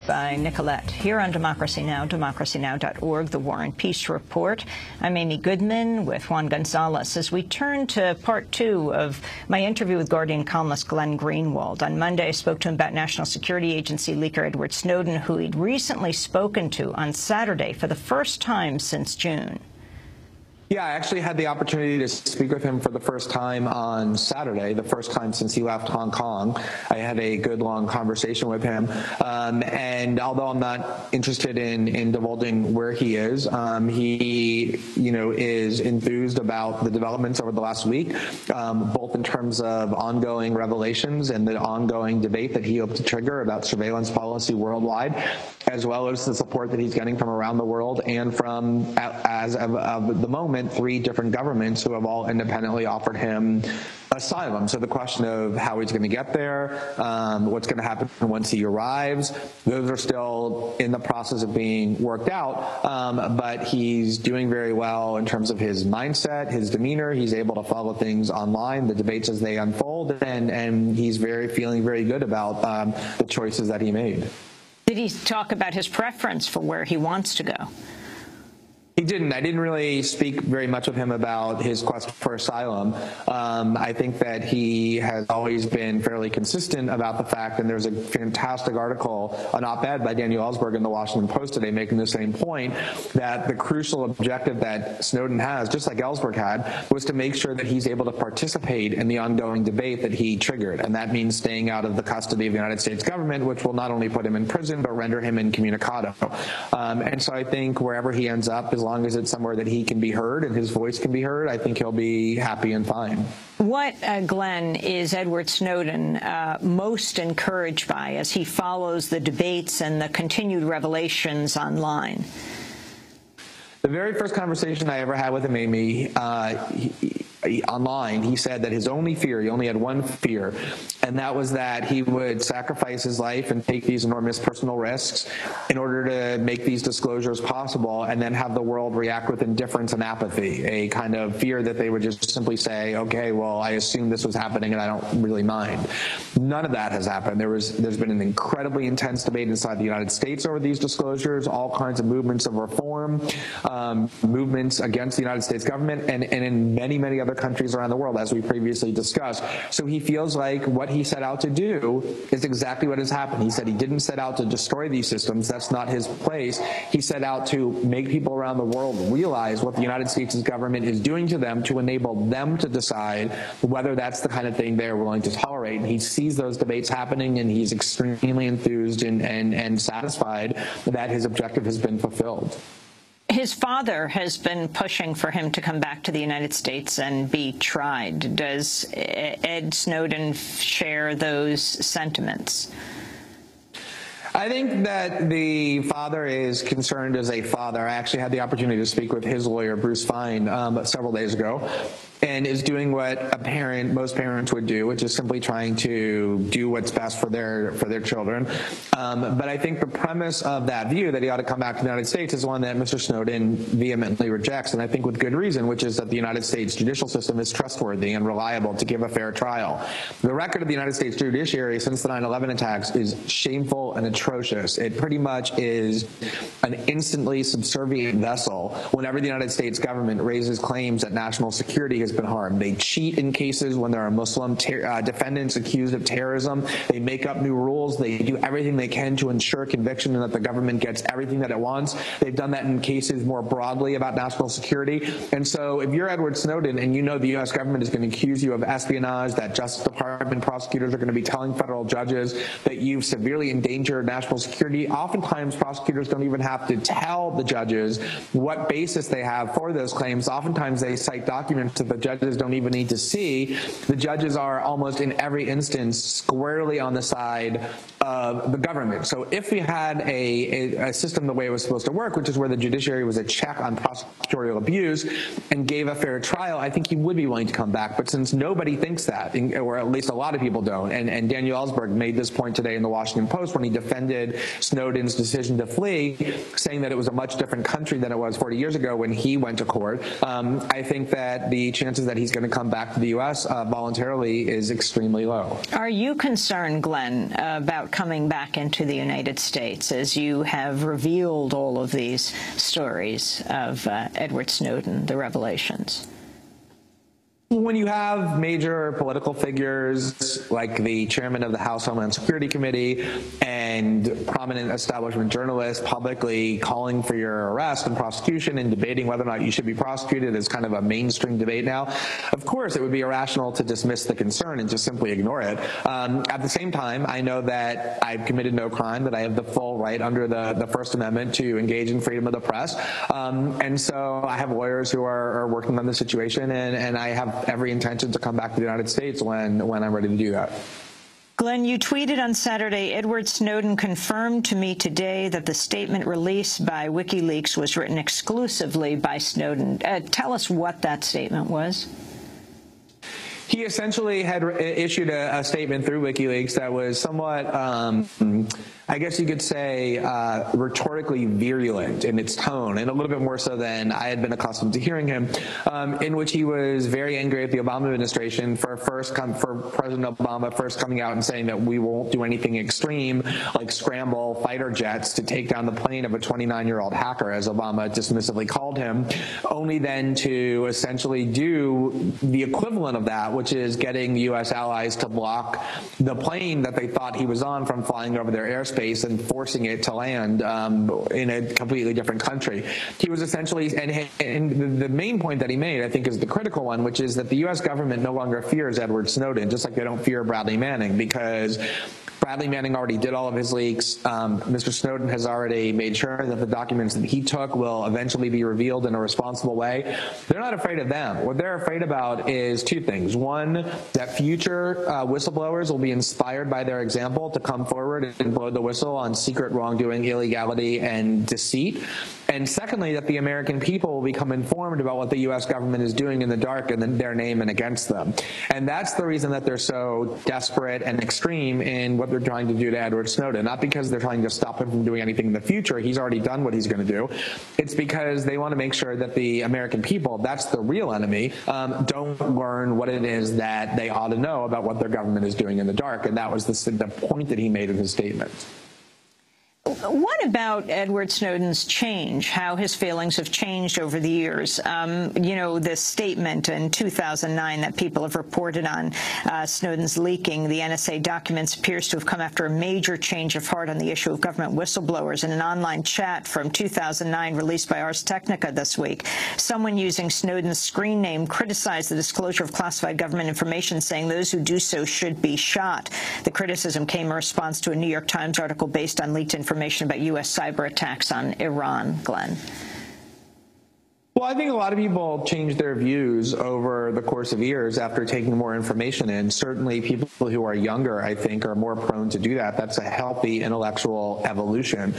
By Nicolette here on Democracy Now!, democracynow.org, The War and Peace Report. I'm Amy Goodman with Juan Gonzalez as we turn to part two of my interview with Guardian columnist Glenn Greenwald. On Monday, I spoke to him about National Security Agency leaker Edward Snowden, who he'd recently spoken to on Saturday for the first time since June. Yeah, I actually had the opportunity to speak with him for the first time on Saturday, the first time since he left Hong Kong. I had a good, long conversation with him. And although I'm not interested in divulging where he is, he, is enthused about the developments over the last week, both in terms of ongoing revelations and the ongoing debate that he hoped to trigger about surveillance policy worldwide, as well as the support that he's getting from around the world and from, as of the moment, 3 different governments who have all independently offered him asylum. So the question of how he's going to get there, what's going to happen once he arrives, those are still in the process of being worked out. But he's doing very well in terms of his mindset, his demeanor. He's able to follow things online, the debates as they unfold, and he's feeling very good about the choices that he made. Did he talk about his preference for where he wants to go? He didn't. I didn't really speak very much with him about his quest for asylum. I think that he has always been fairly consistent about the fact, and there's a fantastic article, an op-ed by Daniel Ellsberg in the Washington Post today making the same point, that the crucial objective that Snowden has, just like Ellsberg had, was to make sure that he's able to participate in the ongoing debate that he triggered. And that means staying out of the custody of the United States government, which will not only put him in prison, but render him incommunicado. And so I think wherever he ends up, as long as it's somewhere that he can be heard and his voice can be heard, I think he'll be happy and fine. What, Glenn, is Edward Snowden most encouraged by as he follows the debates and the continued revelations online? The very first conversation I ever had with him, Amy, online, he said that his only fear, he only had one fear, and that was that he would sacrifice his life and take these enormous personal risks in order to make these disclosures possible and then have the world react with indifference and apathy, a kind of fear that they would just simply say, okay, well, I assume this was happening and I don't really mind. None of that has happened. There's been an incredibly intense debate inside the United States over these disclosures, all kinds of movements of reform, movements against the United States government, and in many, many other countries around the world, as we previously discussed. So he feels like what he set out to do is exactly what has happened. He said he didn't set out to destroy these systems. That's not his place. He set out to make people around the world realize what the United States government is doing to them to enable them to decide whether that's the kind of thing they're willing to tolerate. And he sees those debates happening, and he's extremely enthused and satisfied that his objective has been fulfilled. His father has been pushing for him to come back to the United States and be tried. Does Ed Snowden share those sentiments? I think that the father is concerned as a father. I actually had the opportunity to speak with his lawyer, Bruce Fine, several days ago, and is doing what most parents would do, which is simply trying to do what's best for their children. But I think the premise of that view that he ought to come back to the United States is one that Mr. Snowden vehemently rejects, and I think with good reason, which is that the United States judicial system is trustworthy and reliable to give a fair trial. The record of the United States judiciary since the 9/11 attacks is shameful and atrocious. It pretty much is an instantly subservient vessel whenever the United States government raises claims that national security has been harmed. They cheat in cases when there are Muslim defendants accused of terrorism. They make up new rules. They do everything they can to ensure conviction and that the government gets everything that it wants. They've done that in cases more broadly about national security. And so if you're Edward Snowden and you know the U.S. government is going to accuse you of espionage, that Justice Department prosecutors are going to be telling federal judges that you've severely endangered national security, oftentimes prosecutors don't even have to tell the judges what basis they have for those claims. Oftentimes they cite documents that the judges don't even need to see. The judges are almost in every instance squarely on the side of the government. So if we had a system the way it was supposed to work, which is where the judiciary was a check on prosecutorial abuse and gave a fair trial, I think he would be willing to come back. But since nobody thinks that, or at least a lot of people don't, and Daniel Ellsberg made this point today in the Washington Post when he defended Snowden's decision to flee, saying that it was a much different country than it was 40 years ago when he went to court, I think that the chances chances that he's going to come back to the U.S. Voluntarily is extremely low. Are you concerned, Glenn, about coming back into the United States as you have revealed all of these stories of Edward Snowden, the revelations? When you have major political figures like the chairman of the House Homeland Security Committee and prominent establishment journalists publicly calling for your arrest and prosecution and debating whether or not you should be prosecuted is kind of a mainstream debate now, of course it would be irrational to dismiss the concern and just simply ignore it. At the same time, I know that I've committed no crime, that I have the full right under the First Amendment to engage in freedom of the press. And so I have lawyers who are working on the situation, and I have every intention to come back to the United States when I'm ready to do that. Glenn, you tweeted on Saturday, Edward Snowden confirmed to me today that the statement released by WikiLeaks was written exclusively by Snowden. Tell us what that statement was. He essentially had issued a statement through WikiLeaks that was somewhat, I guess you could say, rhetorically virulent in its tone, and a little bit more so than I had been accustomed to hearing him, in which he was very angry at the Obama administration for President Obama first coming out and saying that we won't do anything extreme like scramble fighter jets to take down the plane of a 29-year-old hacker, as Obama dismissively called him, only then to essentially do the equivalent of that, which is getting U.S. allies to block the plane that they thought he was on from flying over their airspace and forcing it to land in a completely different country. He was essentially, and the main point that he made, I think, is the critical one, which is that the U.S. government no longer fears Edward Snowden, just like they don't fear Bradley Manning, because Bradley Manning already did all of his leaks. Mr. Snowden has already made sure that the documents that he took will eventually be revealed in a responsible way. They're not afraid of them. What they're afraid about is two things. One, that future whistleblowers will be inspired by their example to come forward and blow the whistle on secret wrongdoing, illegality, and deceit. And secondly, that the American people will become informed about what the U.S. government is doing in the dark in their name and against them. And that's the reason that they're so desperate and extreme in what they're trying to do to Edward Snowden. Not because they're trying to stop him from doing anything in the future. He's already done what he's going to do. It's because they want to make sure that the American people, that's the real enemy, don't learn what it is that they ought to know about what their government is doing in the dark. And that was the point that he made in his statement. What about Edward Snowden's change, how his feelings have changed over the years? You know, this statement in 2009 that people have reported on, Snowden's leaking the NSA documents, appears to have come after a major change of heart on the issue of government whistleblowers. In an online chat from 2009 released by Ars Technica this week, someone using Snowden's screen name criticized the disclosure of classified government information, saying those who do so should be shot. The criticism came in response to a New York Times article based on leaked information about U.S. cyber attacks on Iran. Glenn. Well, I think a lot of people change their views over the course of years after taking more information in. Certainly people who are younger, I think, are more prone to do that. That's a healthy intellectual evolution.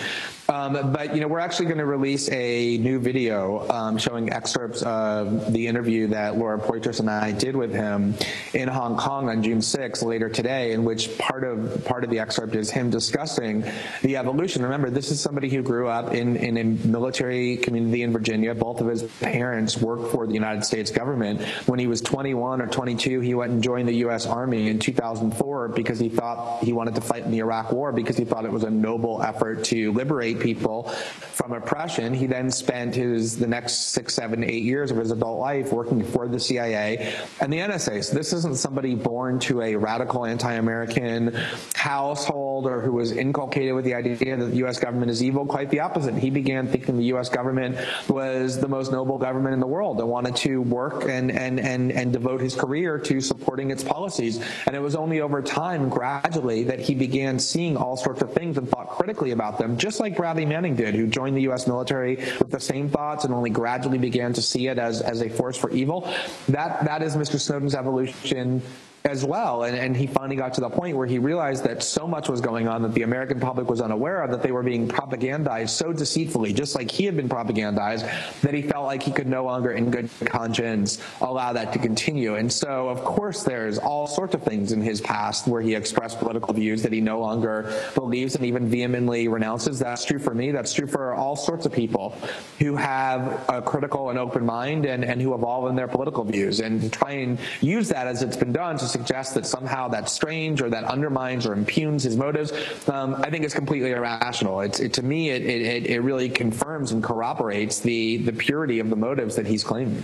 But, you know, we're actually going to release a new video showing excerpts of the interview that Laura Poitras and I did with him in Hong Kong on June 6th later today, in which part of the excerpt is him discussing the evolution. Remember, this is somebody who grew up in a military community in Virginia. Both of his parents worked for the United States government. When he was 21 or 22, he went and joined the U.S. Army in 2004 because he thought he wanted to fight in the Iraq War, because he thought it was a noble effort to liberate people from oppression. He then spent the next 6, 7, 8 years of his adult life working for the CIA and the NSA. So this isn't somebody born to a radical anti-American household or who was inculcated with the idea that the U.S. government is evil. Quite the opposite. He began thinking the U.S. government was the most noble government in the world and wanted to work and devote his career to supporting its policies. And it was only over time, gradually, that he began seeing all sorts of things and thought critically about them, just like Bradley Manning did, who joined the U.S. military with the same thoughts and only gradually began to see it as a force for evil. That is Mr. Snowden's evolution as well. And he finally got to the point where he realized that so much was going on that the American public was unaware of, that they were being propagandized so deceitfully, just like he had been propagandized, that he felt like he could no longer in good conscience allow that to continue. And so, of course, there's all sorts of things in his past where he expressed political views that he no longer believes and even vehemently renounces. That's true for me. That's true for all sorts of people who have a critical and open mind and who evolve in their political views. And to try and use that, as it's been done, to suggest that somehow that's strange or that undermines or impugns his motives, I think is completely irrational. To me, it really confirms and corroborates the purity of the motives that he's claiming.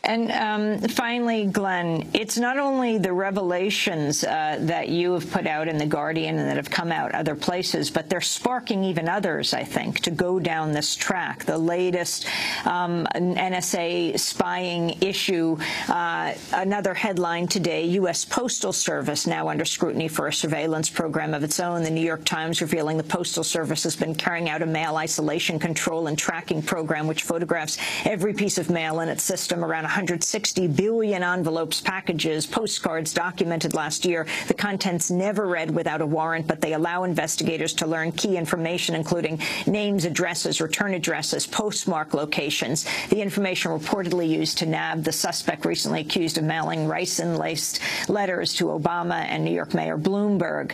And finally, Glenn, it's not only the revelations that you have put out in The Guardian and that have come out other places, but they're sparking even others, I think, to go down this track. The latest NSA spying issue, another headline today, U.S. Postal Service now under scrutiny for a surveillance program of its own. The New York Times revealing the Postal Service has been carrying out a mail isolation control and tracking program which photographs every piece of mail in its system. Around 160 billion envelopes, packages, postcards documented last year. The contents never read without a warrant, but they allow investigators to learn key information, including names, addresses, return addresses, postmark locations. The information reportedly used to nab the suspect recently accused of mailing ricin-laced letters to Obama and New York Mayor Bloomberg.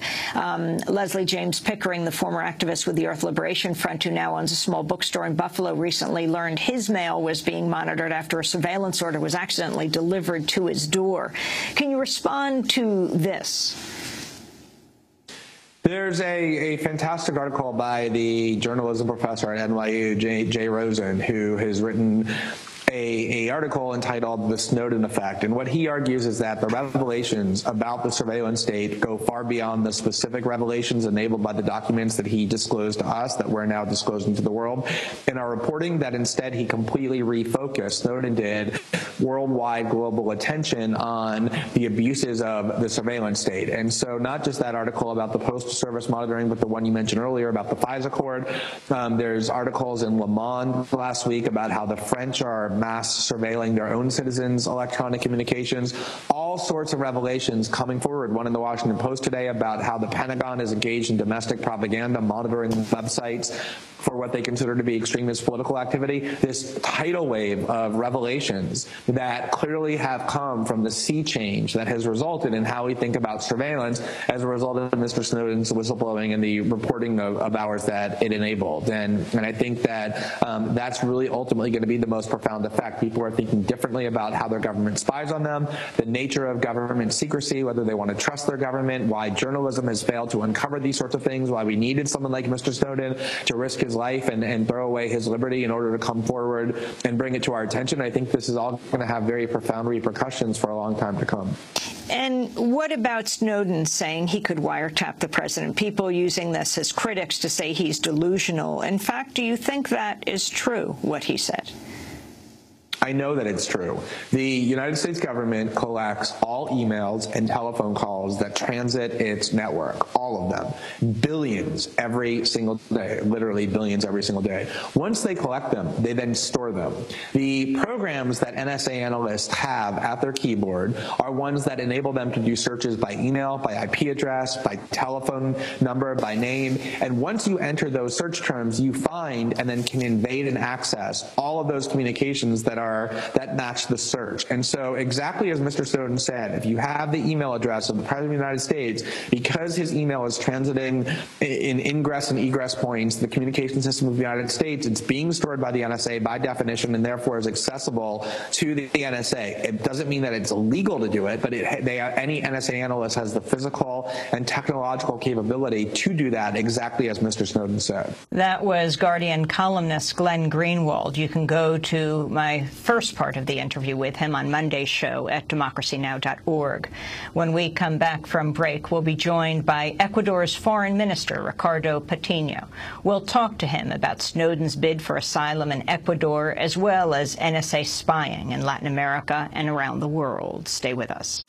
Leslie James Pickering, the former activist with the Earth Liberation Front, who now owns a small bookstore in Buffalo, recently learned his mail was being monitored after a surveillance order was accidentally delivered to his door. Can you respond to this? There's a fantastic article by the journalism professor at NYU, Jay Rosen, who has written a article entitled The Snowden Effect. And what he argues is that the revelations about the surveillance state go far beyond the specific revelations enabled by the documents that he disclosed to us that we're now disclosing to the world in our reporting, that instead he completely refocused, Snowden did, worldwide global attention on the abuses of the surveillance state. And so not just that article about the Postal Service monitoring, but the one you mentioned earlier about the FISA court. There's articles in Le Monde last week about how the French are mass surveilling their own citizens' electronic communications, all sorts of revelations coming forward. One in the Washington Post today about how the Pentagon is engaged in domestic propaganda, monitoring websites for what they consider to be extremist political activity. This tidal wave of revelations that clearly have come from the sea change that has resulted in how we think about surveillance as a result of Mr. Snowden's whistleblowing and the reporting of ours that it enabled. And I think that that's really ultimately going to be the most profound effect. People are thinking differently about how their government spies on them, the nature of government secrecy, whether they want to trust their government, why journalism has failed to uncover these sorts of things, why we needed someone like Mr. Snowden to risk his life and throw away his liberty in order to come forward and bring it to our attention. I think this is all going to have very profound repercussions for a long time to come. And what about Snowden saying he could wiretap the president? People using this as critics to say he's delusional. In fact, do you think that is true, what he said? I know that it's true. The United States government collects all emails and telephone calls that transit its network, all of them, billions every single day, literally billions every single day. Once they collect them, they then store them. The programs that NSA analysts have at their keyboard are ones that enable them to do searches by email, by IP address, by telephone number, by name. And once you enter those search terms, you find and then can invade and access all of those communications that match the search. And so exactly as Mr. Snowden said, if you have the email address of the President of the United States, because his email is transiting in ingress and egress points, the communication system of the United States, it's being stored by the NSA by definition and therefore is accessible to the NSA. It doesn't mean that it's illegal to do it, but any NSA analyst has the physical and technological capability to do that exactly as Mr. Snowden said. That was Guardian columnist Glenn Greenwald. You can go to my first part of the interview with him on Monday's show at democracynow.org. When we come back from break, we'll be joined by Ecuador's Foreign Minister, Ricardo Patino. We'll talk to him about Snowden's bid for asylum in Ecuador, as well as NSA spying in Latin America and around the world. Stay with us.